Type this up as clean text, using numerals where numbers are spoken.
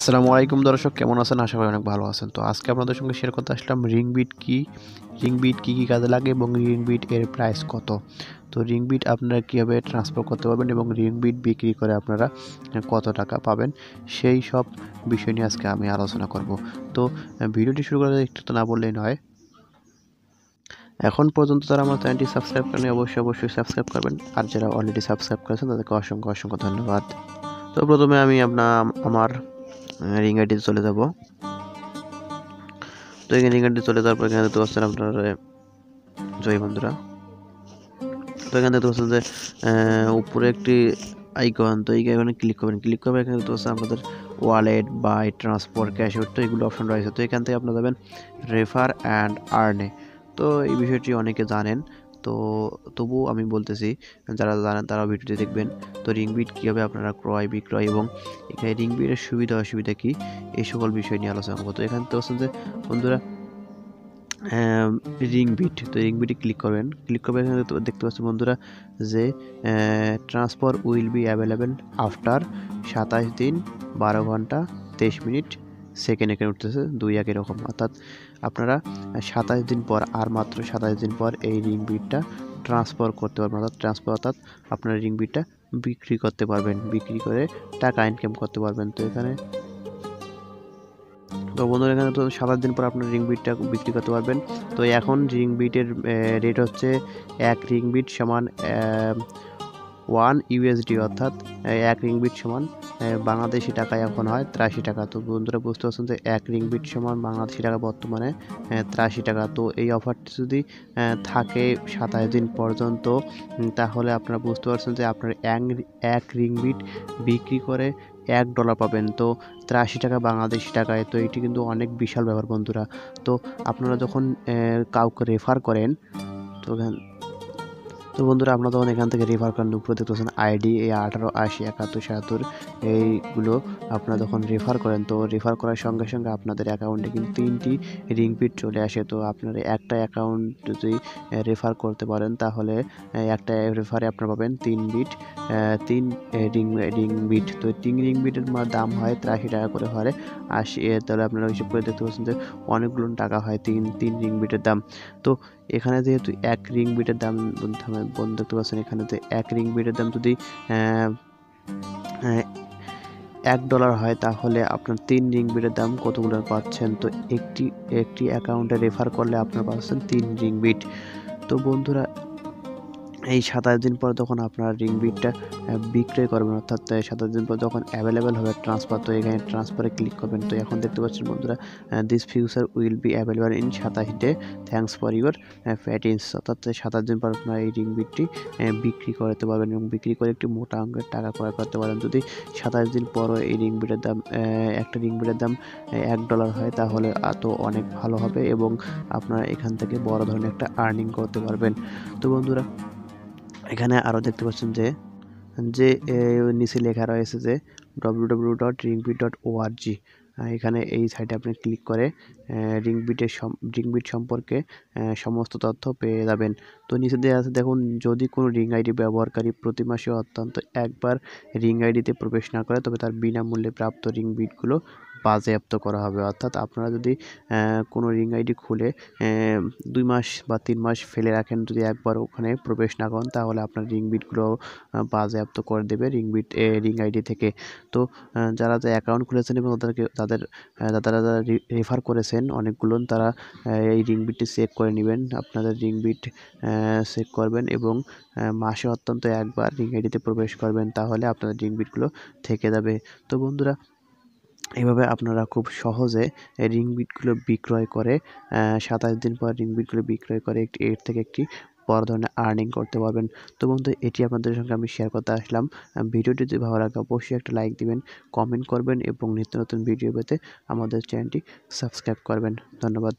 আসসালামু আলাইকুম দর্শক, কেমন আছেন? আশা করি অনেক ভালো আছেন। তো আজকে আপনাদের সঙ্গে শেয়ার করতে আসলাম রিংবিট কি, রিংবিট কী কাজে লাগে এবং রিংবিট এর প্রাইস কত। তো রিংবিট আপনারা কীভাবে ট্রান্সফার করতে পারবেন এবং রিংবিট বিক্রি করে আপনারা কত টাকা পাবেন, সেই সব বিষয় নিয়ে আজকে আমি আলোচনা করব। তো ভিডিওটি শুরু করার একটু তো না বললেই নয়। এখন পর্যন্ত তারা আমার চ্যানেলটি সাবস্ক্রাইব করেনি, অবশ্যই সাবস্ক্রাইব করবেন। আর যারা অলরেডি সাবস্ক্রাইব করেছেন তাদেরকে অসংখ্য ধন্যবাদ। তো প্রথমে আমি আমার রিং আইডিতে চলে যাব। তো এখানে রিং আইডিতে চলে যাওয়ার পর এখানে দেখতে পাচ্ছেন আপনার জয় বন্ধুরা। তো এখানে দেখতে পাচ্ছেন যে উপরে একটি আইকন, তো এই আইকনে ক্লিক করবেন। এখানে দেখতে পাচ্ছেন আপনাদের wallet, buy, transport, cash out, তো এগুলো অপশন রয়েছে। তো এখান থেকে আপনারা যাবেন রেফার অ্যান্ড আর্নে। তো এই বিষয়টি অনেকে জানেন, তো তবুও আমি বলতেছি, যারা জানেন তারাও ভিডিওটি দেখবেন। তো রিংবিট কীভাবে আপনারা ক্রয় বিক্রয় এবং এখানে রিংবিটের সুবিধা অসুবিধা কী, এই সকল বিষয় নিয়ে আলোচনা করবো। তো এখানে দেখতে পাচ্ছেন যে বন্ধুরা রিংবিট, তো রিংবিটে ক্লিক করবেন। এখানে দেখতে পাচ্ছেন বন্ধুরা যে transfer will be available after 27 দিন 12 ঘন্টা 23 মিনিট সেকেন্ড। এখানে উঠতেছে 2-1 এরকম, অর্থাৎ আপনারা 27 দিন পর, আর মাত্র 27 দিন পর এই রিংবিটটা ট্রান্সফার করতে পারবেন। অর্থাৎ আপনারা রিংবিটটা বিক্রি করতে পারবেন, বিক্রি করে টাকা ইনকাম করতে পারবেন। তো বন্ধুরা এখানে তো 27 দিন পর আপনার রিংবিটটা বিক্রি করতে পারবেন। তো এখন রিংবিটের রেট হচ্ছে 1 রিংবিট সমান 1 ইউএসডি, অর্থাৎ 1 রিংবিট সমান বাংলাদেশি টাকায় এখন হয় 83 টাকা। তো বন্ধুরা বুঝতে পারছেন যে 1 রিংবিট সমান বাংলাদেশি টাকা বর্তমানে 83 টাকা। তো এই অফারটি যদি থাকে 27 দিন পর্যন্ত, তাহলে আপনারা বুঝতে পারছেন যে আপনার 1 রিংবিট বিক্রি করে $1 পাবেন। তো 83 টাকা বাংলাদেশি টাকায়, তো এটি কিন্তু অনেক বিশাল ব্যাপার বন্ধুরা। তো আপনারা যখন কাউকে রেফার করেন, তো বন্ধুরা আপনারা যখন এখান থেকে রেফার করেন, উপরে দেখতে পাচ্ছেন আইডি এই 18 80 71 77, এইগুলো আপনারা যখন রেফার করেন, তো রেফার করার সঙ্গে সঙ্গে আপনাদের অ্যাকাউন্টে কিন্তু 3টি রিংবিট চলে আসে। তো আপনারা একটা অ্যাকাউন্ট যদি রেফার করতে পারেন, তাহলে একটা রেফারে আপনারা পাবেন 3 রিংবিট। তো 3 রিংবিটের দাম হয় 83 টাকা করে হয় 80, তাহলে আপনারা হিসেব করে দেখতে পাচ্ছেন যে অনেকগুলো টাকা হয় 3 রিংবিটের দাম। তো এখানে যেহেতু 1 রিংবিটের দাম দেখতে পাচ্ছেন, এখানে যে 1 রিংবিটের দাম যদি $1 হয়, তাহলে আপনার 3 রিংবিটের দাম কতগুলো পাচ্ছেন? তো একটি অ্যাকাউন্টে রেফার করলে আপনারা পাচ্ছেন 3 রিংবিট। তো বন্ধুরা এই 27 দিন পর যখন আপনারা রিংবিটটা বিক্রয় করবেন, অর্থাৎ 27 দিন পর যখন অ্যাভেলেবেল হবে ট্রান্সফার, তো এখানে ট্রান্সফারে ক্লিক করবেন। তো এখন দেখতে পাচ্ছেন বন্ধুরা this future will be available in 27 day, thanks for your patience. অর্থাৎ 27 দিন পর আপনারা এই রিংবিটটি বিক্রি করতে পারবেন এবং বিক্রি করে একটি মোটা অঙ্কের টাকা ক্রয় করতে পারেন। যদি 27 দিন পরও এই রিংবিটের দাম একটা রিংবিটের দাম $1 হয়, তাহলে তো অনেক ভালো হবে এবং আপনারা এখান থেকে বড় ধরনের একটা আর্নিং করতে পারবেন। তো বন্ধুরা এখানে আরও দেখতে পাচ্ছেন যে নিচে লেখা রয়েছে যে www.ringbit.org। এখানে এই সাইটে আপনি ক্লিক করে রিংবিট সম্পর্কে সমস্ত তথ্য পেয়ে যাবেন। তো নিচে দেওয়া আছে দেখুন, যদি কোনো রিং আইডি ব্যবহারকারী প্রতি মাসে অন্তত একবার রিং আইডিতে প্রবেশ না করে, তবে তার বিনামূল্যে প্রাপ্ত রিংবিটগুলো বাজেয়াপ্ত করা হবে। অর্থাৎ আপনারা যদি কোনো রিং আইডি খুলে 2 মাস বা 3 মাস ফেলে রাখেন, যদি একবার ওখানে প্রবেশ না করেন, তাহলে আপনার রিংবিটগুলো বাজেয়াপ্ত করে দেবে রিং আইডি থেকে। তো যারা অ্যাকাউন্ট খুলেছেন এবং যারা রেফার করেছেন অনেকগুলো, তারা এই রিংবিটটি চেক করে নেবেন। আপনাদের রিংবিট চেক করবেন এবং মাসে অন্তত একবার রিং আইডিতে প্রবেশ করবেন, তাহলে আপনাদের রিংবিটগুলো থেকে যাবে। তো বন্ধুরা এইভাবে আপনারা খুব সহজে রিংবিটগুলো বিক্রয় করে 27 দিন পর রিংবিটগুলো বিক্রয় করে এর থেকে একটি বড় ধরনের আর্নিং করতে পারবেন। তো বন্ধু এটি আপনাদের সঙ্গে আমি শেয়ার করতে আসলাম। ভিডিওটি যদি ভালো লাগে অবশ্যই একটা লাইক দিবেন, কমেন্ট করবেন এবং নিত্য নতুন ভিডিও পেতে আমাদের চ্যানেলটি সাবস্ক্রাইব করবেন। ধন্যবাদ।